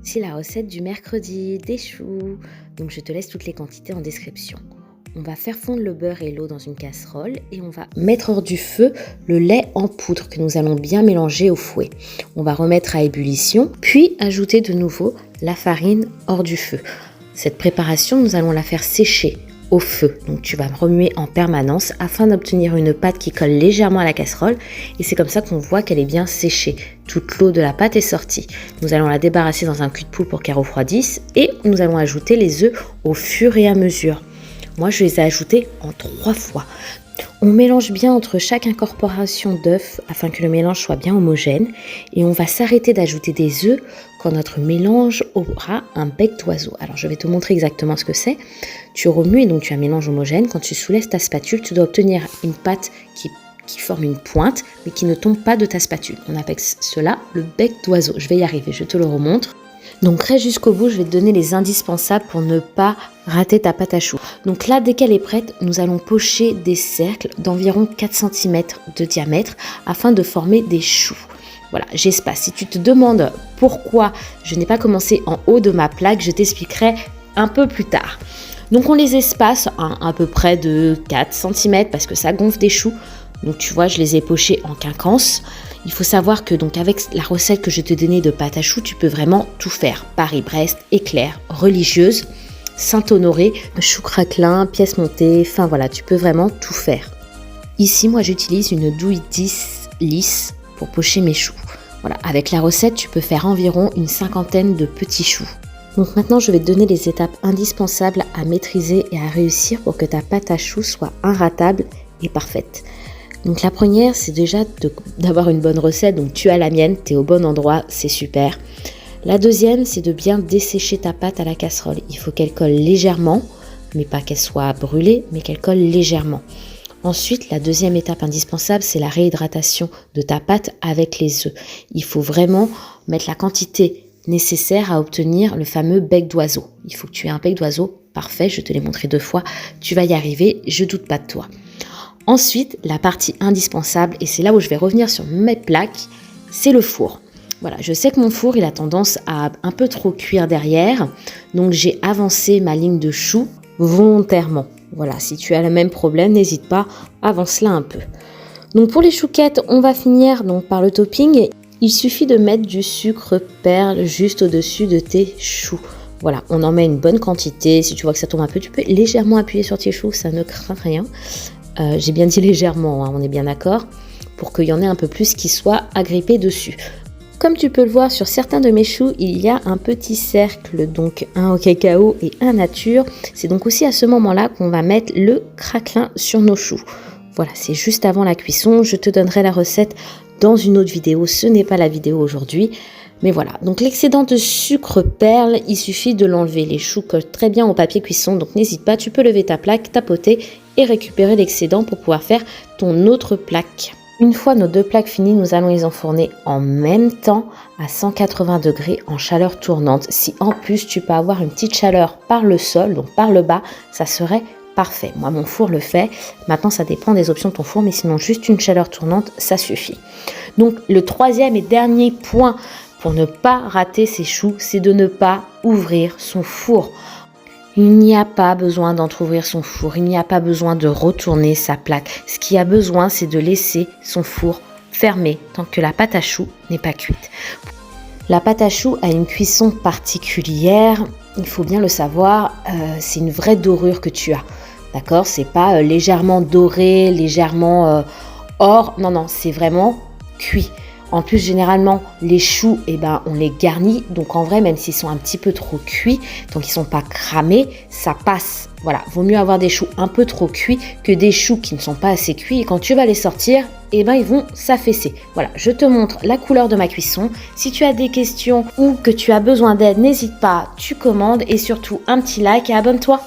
Voici la recette du mercredi, des choux. Donc je te laisse toutes les quantités en description. On va faire fondre le beurre et l'eau dans une casserole et on va mettre hors du feu le lait en poudre que nous allons bien mélanger au fouet. On va remettre à ébullition, puis ajouter de nouveau la farine hors du feu. Cette préparation, nous allons la faire sécher au feu. Donc tu vas remuer en permanence afin d'obtenir une pâte qui colle légèrement à la casserole et c'est comme ça qu'on voit qu'elle est bien séchée. Toute l'eau de la pâte est sortie. Nous allons la débarrasser dans un cul de poule pour qu'elle refroidisse et nous allons ajouter les œufs au fur et à mesure. Moi, je les ai ajoutés en 3 fois. On mélange bien entre chaque incorporation d'œufs afin que le mélange soit bien homogène et on va s'arrêter d'ajouter des œufs quand notre mélange aura un bec d'oiseau. Alors, je vais te montrer exactement ce que c'est. Tu remues et donc tu as un mélange homogène. Quand tu soulèves ta spatule, tu dois obtenir une pâte qui forme une pointe mais qui ne tombe pas de ta spatule. On appelle cela le bec d'oiseau. Je vais y arriver, je te le remontre. Donc reste jusqu'au bout, je vais te donner les indispensables pour ne pas rater ta pâte à choux. Donc là, dès qu'elle est prête, nous allons pocher des cercles d'environ 4 cm de diamètre afin de former des choux. Voilà, j'espace. Si tu te demandes pourquoi je n'ai pas commencé en haut de ma plaque, je t'expliquerai un peu plus tard. Donc on les espace à peu près de 4 cm parce que ça gonfle des choux. Donc tu vois, je les ai pochés en quinconce. Il faut savoir que donc avec la recette que je te donnais de pâte à choux, tu peux vraiment tout faire. Paris-Brest, éclair, religieuse, Saint-Honoré, choux craquelin, pièces montées, enfin voilà, tu peux vraiment tout faire. Ici, moi j'utilise une douille 10 lisse pour pocher mes choux. Voilà, avec la recette, tu peux faire environ une 50aine de petits choux. Donc maintenant, je vais te donner les étapes indispensables à maîtriser et à réussir pour que ta pâte à choux soit inratable et parfaite. Donc la première, c'est déjà d'avoir une bonne recette. Donc tu as la mienne, tu es au bon endroit, c'est super. La deuxième, c'est de bien dessécher ta pâte à la casserole. Il faut qu'elle colle légèrement, mais pas qu'elle soit brûlée, mais qu'elle colle légèrement. Ensuite, la deuxième étape indispensable, c'est la réhydratation de ta pâte avec les œufs. Il faut vraiment mettre la quantité nécessaire à obtenir le fameux bec d'oiseau. Il faut que tu aies un bec d'oiseau parfait, je te l'ai montré 2 fois. Tu vas y arriver, je doute pas de toi. Ensuite, la partie indispensable, et c'est là où je vais revenir sur mes plaques, c'est le four. Voilà, je sais que mon four, il a tendance à un peu trop cuire derrière, donc j'ai avancé ma ligne de choux volontairement. Voilà, si tu as le même problème, n'hésite pas, avance-la un peu. Donc pour les chouquettes, on va finir donc par le topping. Il suffit de mettre du sucre perle juste au-dessus de tes choux. Voilà, on en met une bonne quantité. Si tu vois que ça tombe un peu, tu peux légèrement appuyer sur tes choux, ça ne craint rien. J'ai bien dit légèrement, hein, on est bien d'accord, pour qu'il y en ait un peu plus qui soit agrippé dessus. Comme tu peux le voir sur certains de mes choux, il y a un petit cercle, donc un au cacao et un nature. C'est donc aussi à ce moment-là qu'on va mettre le craquelin sur nos choux. Voilà, c'est juste avant la cuisson. Je te donnerai la recette dans une autre vidéo. Ce n'est pas la vidéo aujourd'hui. Mais voilà, donc l'excédent de sucre perle, il suffit de l'enlever. Les choux collent très bien au papier cuisson, donc n'hésite pas, tu peux lever ta plaque, tapoter et récupérer l'excédent pour pouvoir faire ton autre plaque. Une fois nos 2 plaques finies, nous allons les enfourner en même temps à 180 degrés en chaleur tournante. Si en plus tu peux avoir une petite chaleur par le sol, donc par le bas, ça serait parfait. Moi, mon four le fait. Maintenant, ça dépend des options de ton four, mais sinon juste une chaleur tournante, ça suffit. Donc le troisième et dernier point pour ne pas rater ses choux, c'est de ne pas ouvrir son four. Il n'y a pas besoin d'entrouvrir son four, il n'y a pas besoin de retourner sa plaque. Ce qu'il y a besoin, c'est de laisser son four fermé tant que la pâte à choux n'est pas cuite. La pâte à choux a une cuisson particulière, il faut bien le savoir, c'est une vraie dorure que tu as. D'accord, c'est pas légèrement doré, légèrement or, non, c'est vraiment cuit. En plus, généralement, les choux, on les garnit. Donc, en vrai, même s'ils sont un petit peu trop cuits, donc ils ne sont pas cramés, ça passe. Voilà, vaut mieux avoir des choux un peu trop cuits que des choux qui ne sont pas assez cuits. Et quand tu vas les sortir, ils vont s'affaisser. Voilà, je te montre la couleur de ma cuisson. Si tu as des questions ou que tu as besoin d'aide, n'hésite pas, tu commandes. Et surtout, un petit like et abonne-toi.